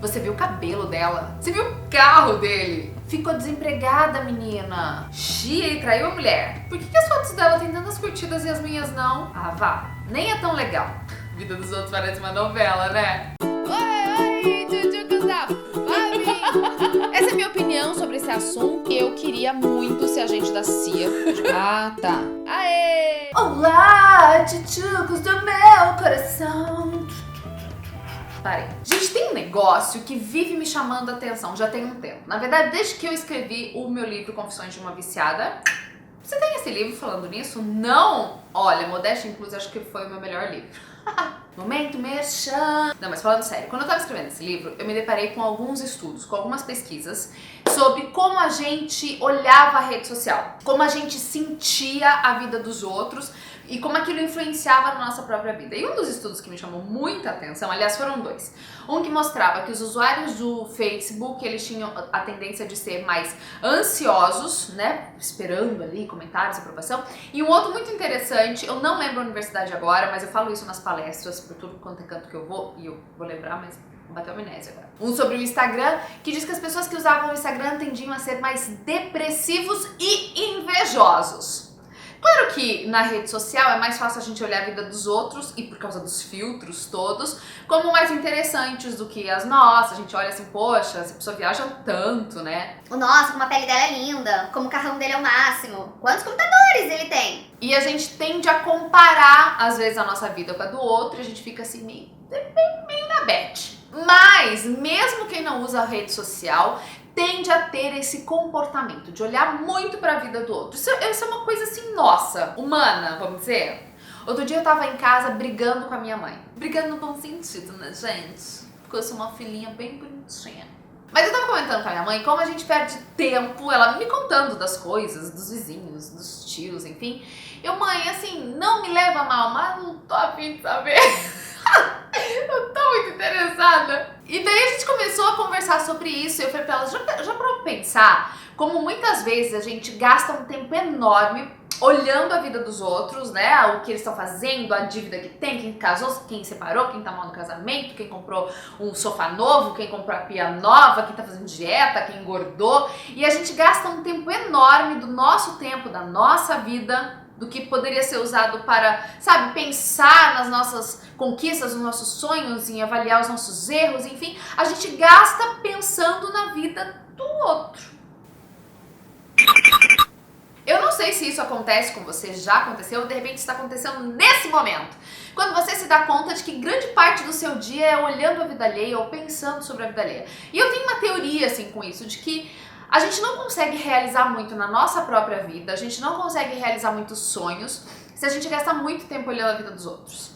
Você viu o cabelo dela? Você viu o carro dele? Ficou desempregada, menina. Xi, ele traiu a mulher. Por que as fotos dela têm tantas curtidas e as minhas não? Ah, vá. Nem é tão legal. A vida dos outros parece uma novela, né? Oi, tchutchucas da Fabi! Essa é a minha opinião sobre esse assunto. Eu queria muito ser agente da CIA. Ah, tá. Aê! Olá, tchutchucos do meu coração. Parei. Gente, tem um negócio que vive me chamando a atenção já tem um tempo. Na verdade, desde que eu escrevi o meu livro Confissões de uma Viciada. Você tem esse livro falando nisso? Não! Olha, modéstia inclusive, acho que foi o meu melhor livro. Momento merchan. Não, mas falando sério, quando eu tava escrevendo esse livro, eu me deparei com alguns estudos, com algumas pesquisas sobre como a gente olhava a rede social, como a gente sentia a vida dos outros e como aquilo influenciava na nossa própria vida. E um dos estudos que me chamou muita atenção, aliás, foram dois. Um que mostrava que os usuários do Facebook, eles tinham a tendência de ser mais ansiosos, né, esperando ali comentários, aprovação. E um outro muito interessante, eu não lembro a universidade agora, mas eu falo isso nas palestras, por tudo quanto é canto que eu vou, e eu vou lembrar, mas bateu a amnésia agora. Um sobre o Instagram, que diz que as pessoas que usavam o Instagram tendiam a ser mais depressivos e invejosos. Claro que na rede social é mais fácil a gente olhar a vida dos outros, e por causa dos filtros todos, como mais interessantes do que as nossas. A gente olha assim, poxa, essa pessoa viaja tanto, né? Nossa, como a pele dela é linda, como o carrão dele é o máximo, quantos computadores ele tem? E a gente tende a comparar, às vezes, a nossa vida com a do outro, e a gente fica assim, meio na bad. Mas, mesmo quem não usa a rede social, tende a ter esse comportamento de olhar muito para a vida do outro. Isso é uma coisa assim, nossa, humana, vamos dizer. Outro dia eu tava em casa brigando com a minha mãe. Brigando no bom sentido, né, gente? Porque eu sou uma filhinha bem bonitinha. Mas eu tava comentando com a minha mãe como a gente perde tempo, ela me contando das coisas, dos vizinhos, dos tios, enfim. Eu, mãe, assim, não me leva mal, mas não tô a fim de saber. Eu tô muito interessada. E daí a gente começou a conversar sobre isso e eu falei pra ela, já pra pensar como muitas vezes a gente gasta um tempo enorme olhando a vida dos outros, né, o que eles estão fazendo, a dívida que tem, quem casou, quem separou, quem tá mal no casamento, quem comprou um sofá novo, quem comprou a pia nova, quem tá fazendo dieta, quem engordou, e a gente gasta um tempo enorme do nosso tempo, da nossa vida, do que poderia ser usado para, sabe, pensar nas nossas conquistas, nos nossos sonhos, em avaliar os nossos erros, enfim, a gente gasta pensando na vida do outro. Eu não sei se isso acontece com você, já aconteceu, ou de repente está acontecendo nesse momento. Quando você se dá conta de que grande parte do seu dia é olhando a vida alheia ou pensando sobre a vida alheia. E eu tenho uma teoria, assim, com isso, de que a gente não consegue realizar muito na nossa própria vida, a gente não consegue realizar muitos sonhos se a gente gasta muito tempo olhando a vida dos outros.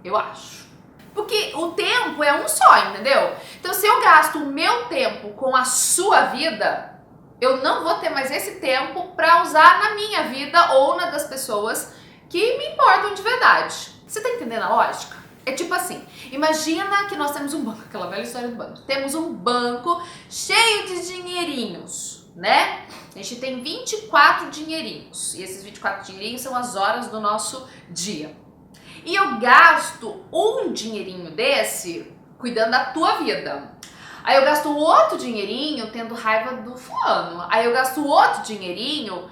Eu acho. Porque o tempo é um só, entendeu? Então se eu gasto o meu tempo com a sua vida, eu não vou ter mais esse tempo pra usar na minha vida ou na das pessoas que me importam de verdade. Você tá entendendo a lógica? É tipo assim, imagina que nós temos um banco, aquela velha história do banco. Temos um banco cheio de dinheirinhos, né? A gente tem 24 dinheirinhos. E esses 24 dinheirinhos são as horas do nosso dia. E eu gasto um dinheirinho desse cuidando da tua vida. Aí eu gasto outro dinheirinho tendo raiva do fulano. Aí eu gasto outro dinheirinho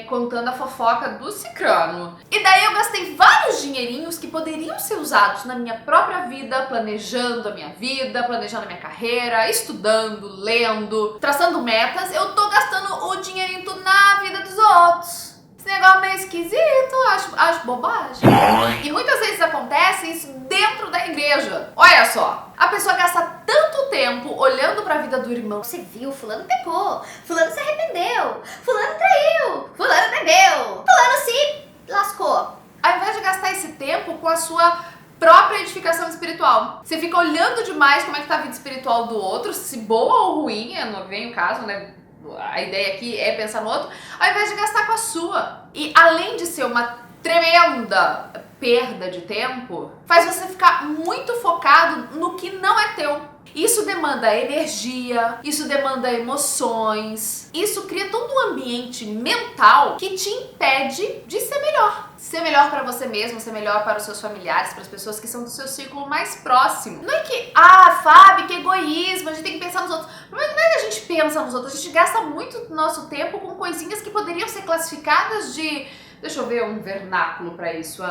contando a fofoca do cicrano. E daí eu gastei vários dinheirinhos que poderiam ser usados na minha própria vida, planejando a minha vida, planejando a minha carreira, estudando, lendo, traçando metas. Eu tô gastando o dinheirinho tudo na vida dos outros. Esse negócio meio esquisito, acho bobagem. E muitas vezes acontece isso dentro da igreja. Olha só, a pessoa gasta tanto tempo olhando pra vida do irmão. Você viu, fulano pecou, fulano se arrependeu, fulano traiu, fulano bebeu, fulano se lascou. Ao invés de gastar esse tempo com a sua própria edificação espiritual. Você fica olhando demais como é que tá a vida espiritual do outro, se boa ou ruim, não vem o caso, né? A ideia aqui é pensar no outro, ao invés de gastar com a sua. E além de ser uma tremenda perda de tempo faz você ficar muito focado no que não é teu. Isso demanda energia, isso demanda emoções, isso cria todo um ambiente mental que te impede de ser melhor. Ser melhor para você mesmo, ser melhor para os seus familiares, para as pessoas que são do seu círculo mais próximo. Não é que, Fábio, que egoísmo, a gente tem que pensar nos outros. Mas não é que a gente pensa nos outros, a gente gasta muito nosso tempo com coisinhas que poderiam ser classificadas de... Deixa eu ver um vernáculo pra isso.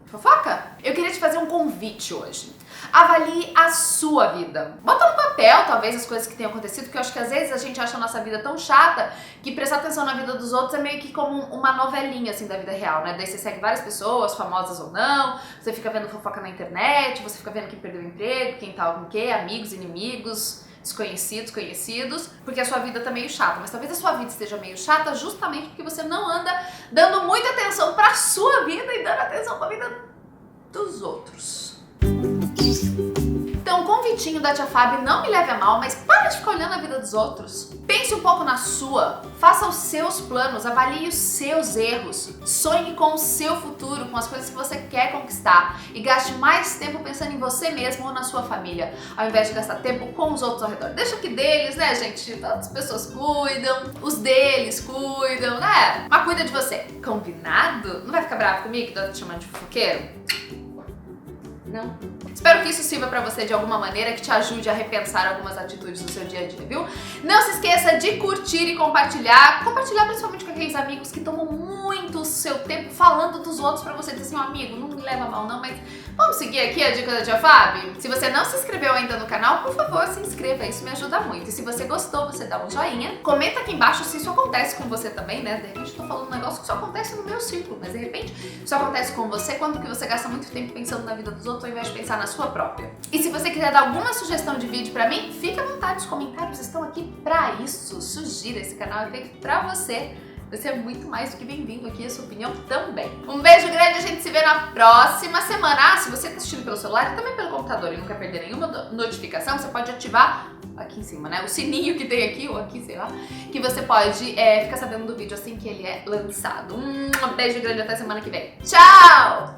Fofoca? Eu queria te fazer um convite hoje. Avalie a sua vida. Bota no papel, talvez, as coisas que tenham acontecido, porque eu acho que às vezes a gente acha a nossa vida tão chata que prestar atenção na vida dos outros é meio que como uma novelinha, assim, da vida real, né? Daí você segue várias pessoas, famosas ou não, você fica vendo fofoca na internet, você fica vendo quem perdeu o emprego, quem tá com o quê, amigos, inimigos, desconhecidos, conhecidos, porque a sua vida tá meio chata, mas talvez a sua vida esteja meio chata justamente porque você não anda dando muita atenção pra sua vida e dando atenção pra vida dos outros. Então, o convitinho da tia Fábio, não me leve a mal, mas para de ficar olhando a vida dos outros. Pense um pouco na sua, faça os seus planos, avalie os seus erros, sonhe com o seu futuro, com as coisas que você quer conquistar e gaste mais tempo pensando em você mesmo ou na sua família, ao invés de gastar tempo com os outros ao redor. Deixa que deles, né, gente? Todas as pessoas cuidam, os deles cuidam, né? Mas cuida de você. Combinado? Não vai ficar bravo comigo que eu tô te chamando de fofoqueiro? Não. Espero que isso sirva pra você de alguma maneira, que te ajude a repensar algumas atitudes no seu dia a dia, viu? Não se esqueça de curtir e compartilhar. Compartilhar principalmente com aqueles amigos que tomam muito o seu tempo falando dos outros pra você dizer assim, amigo, não me leva a mal não, mas vamos seguir aqui a dica da tia Fábio? Se você não se inscreveu ainda no canal, por favor, se inscreva, isso me ajuda muito. E se você gostou, você dá um joinha. Comenta aqui embaixo se isso acontece com você também, né? De repente eu tô falando um negócio que só acontece no meu círculo, mas de repente isso acontece com você quando que você gasta muito tempo pensando na vida dos outros ao invés de pensar na sua própria. E se você quiser dar alguma sugestão de vídeo pra mim, fica à vontade, os comentários estão aqui pra isso. Sugira, esse canal é feito pra você. Você é muito mais do que bem-vindo aqui, a sua opinião também. Um beijo grande, a gente se vê na próxima semana. Se você tá assistindo pelo celular e também pelo computador e não quer perder nenhuma notificação, você pode ativar aqui em cima, né? O sininho que tem aqui, ou aqui, sei lá, que você pode ficar sabendo do vídeo assim que ele é lançado. Um beijo grande, até semana que vem. Tchau!